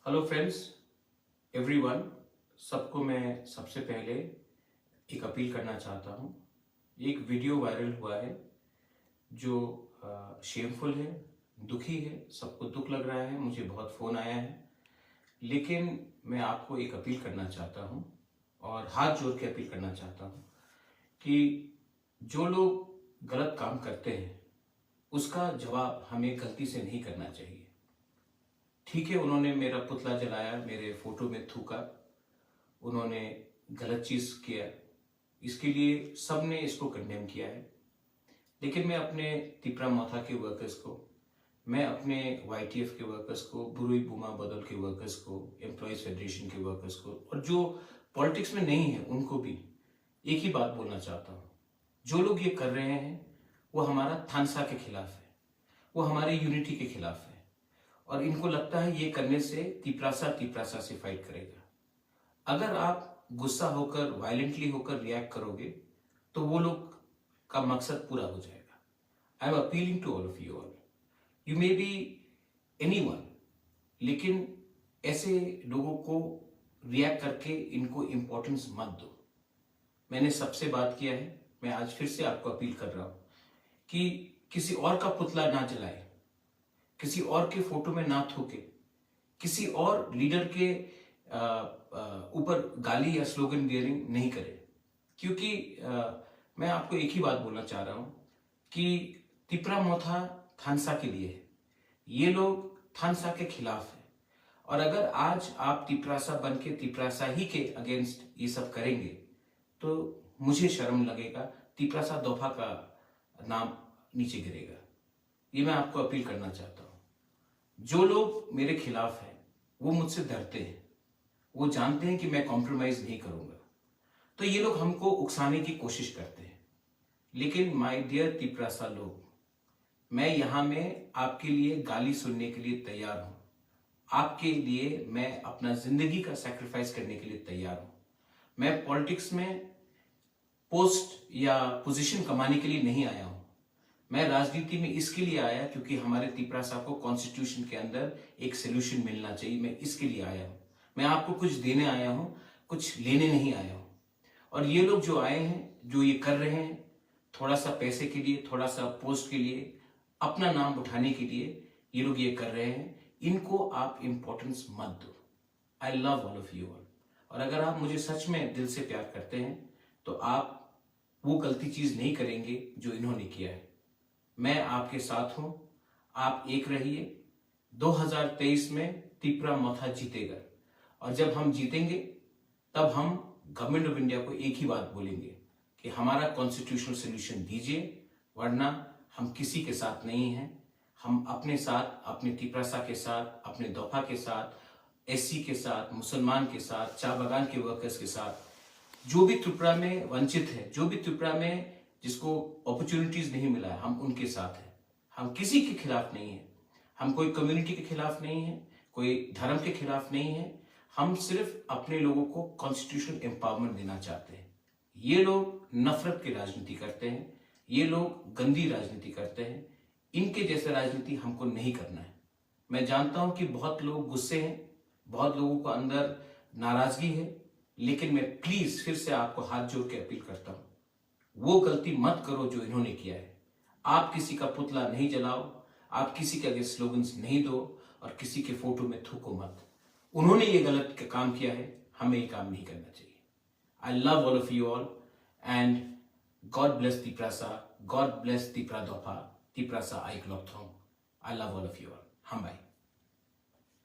Hello friends, everyone. सबको मैं सबसे पहले एक अपील करना चाहता हूँ। एक वीडियो वायरल हुआ है जो शेमफुल है, दुखी है, सबको दुख लग रहा है, मुझे बहुत फ़ोन आया है। लेकिन मैं आपको एक अपील करना चाहता हूँ और हाथ जोड़ के अपील करना चाहता हूँ कि जो लोग गलत काम करते हैं उसका जवाब हमें गलती से नहीं करना चाहिए। ठीक है, उन्होंने मेरा पुतला जलाया, मेरे फोटो में थूका, उन्होंने गलत चीज किया, इसके लिए सबने इसको कंडेम किया है। लेकिन मैं अपने तिपरा मोथा के वर्कर्स को, मैं अपने YTF के वर्कर्स को, बुरुई बुमा बदल के वर्कर्स को, एम्प्लॉयज फेडरेशन के वर्कर्स को और जो पॉलिटिक्स में नहीं है उनको भी एक ही बात बोलना चाहता हूँ। जो लोग ये कर रहे हैं वो हमारा थानसा के खिलाफ है, वो हमारे यूनिटी के खिलाफ है और इनको लगता है ये करने से तिपरासा से फाइट करेगा। अगर आप गुस्सा होकर, वायलेंटली होकर रिएक्ट करोगे तो वो लोग का मकसद पूरा हो जाएगा। I am appealing to all of you all, you may be anyone, लेकिन ऐसे लोगों को रिएक्ट करके इनको इंपॉर्टेंस मत दो। मैंने सबसे बात किया है, मैं आज फिर से आपको अपील कर रहा हूं कि किसी और का पुतला ना जलाए, किसी और के फोटो में ना थूके, किसी और लीडर के ऊपर गाली या स्लोगन बियरिंग नहीं करे। क्योंकि मैं आपको एक ही बात बोलना चाह रहा हूं कि तिपरा मोथा थानसा के लिए है, ये लोग थानसा के खिलाफ है। और अगर आज आप तिपरासा बन के तिपरासा ही के अगेंस्ट ये सब करेंगे तो मुझे शर्म लगेगा, तिपरासा दोफा का नाम नीचे गिरेगा। ये मैं आपको अपील करना चाहता हूं। जो लोग मेरे खिलाफ हैं वो मुझसे डरते हैं, वो जानते हैं कि मैं कॉम्प्रोमाइज नहीं करूंगा, तो ये लोग हमको उकसाने की कोशिश करते हैं। लेकिन माय डियर तिपरासा लोग, मैं यहां में आपके लिए गाली सुनने के लिए तैयार हूं। आपके लिए मैं अपना जिंदगी का सैक्रिफाइस करने के लिए तैयार हूं। मैं पॉलिटिक्स में पोस्ट या पोजीशन कमाने के लिए नहीं आया हूं। मैं राजनीति में इसके लिए आया क्योंकि हमारे तिपरासा को कॉन्स्टिट्यूशन के अंदर एक सोल्यूशन मिलना चाहिए। मैं इसके लिए आया हूं। मैं आपको कुछ देने आया हूं, कुछ लेने नहीं आया हूं। और ये लोग जो आए हैं, जो ये कर रहे हैं, थोड़ा सा पैसे के लिए, थोड़ा सा पोस्ट के लिए, अपना नाम उठाने के लिए ये लोग ये कर रहे हैं, इनको आप इंपॉर्टेंस मत दो। आई love all of you all. और अगर आप मुझे सच में दिल से प्यार करते हैं तो आप वो गलती चीज नहीं करेंगे जो इन्होंने किया है। मैं आपके साथ हूं, आप एक रहिए। 2023 में तिपरा मोथा जीतेगा और जब हम जीतेंगे तब हम गवर्नमेंट ऑफ इंडिया को एक ही बात बोलेंगे कि हमारा कॉन्स्टिट्यूशनल सोल्यूशन दीजिए, वरना हम किसी के साथ नहीं हैं। हम अपने साथ, अपने तिपरासा के साथ, अपने दोफा के साथ, SC के साथ, मुसलमान के साथ, चाय बागान के वर्कर्स के साथ, जो भी त्रिपुरा में वंचित है, जो भी त्रिपुरा में जिसको अपॉर्चुनिटीज नहीं मिला है, हम उनके साथ हैं। हम किसी के खिलाफ नहीं है, हम कोई कम्युनिटी के खिलाफ नहीं है, कोई धर्म के खिलाफ नहीं है। हम सिर्फ अपने लोगों को कॉन्स्टिट्यूशनल एम्पावरमेंट देना चाहते हैं। ये लोग नफरत की राजनीति करते हैं, ये लोग गंदी राजनीति करते हैं। इनके जैसे राजनीति हमको नहीं करना है। मैं जानता हूं कि बहुत लोग गुस्से हैं, बहुत लोगों को अंदर नाराजगी है, लेकिन मैं प्लीज फिर से आपको हाथ जोड़ के अपील करता हूं, वो गलती मत करो जो इन्होंने किया है। आप किसी का पुतला नहीं जलाओ, आप किसी के आगे स्लोगन्स नहीं दो और किसी के फोटो में थूको मत। उन्होंने ये गलत काम किया है, हमें ये काम नहीं करना चाहिए। I love all of you all and God bless Tiprasa, God bless Tipra Dofa, Tiprasa आई क्लॉक थोंग। I love all of you all. हम बाय।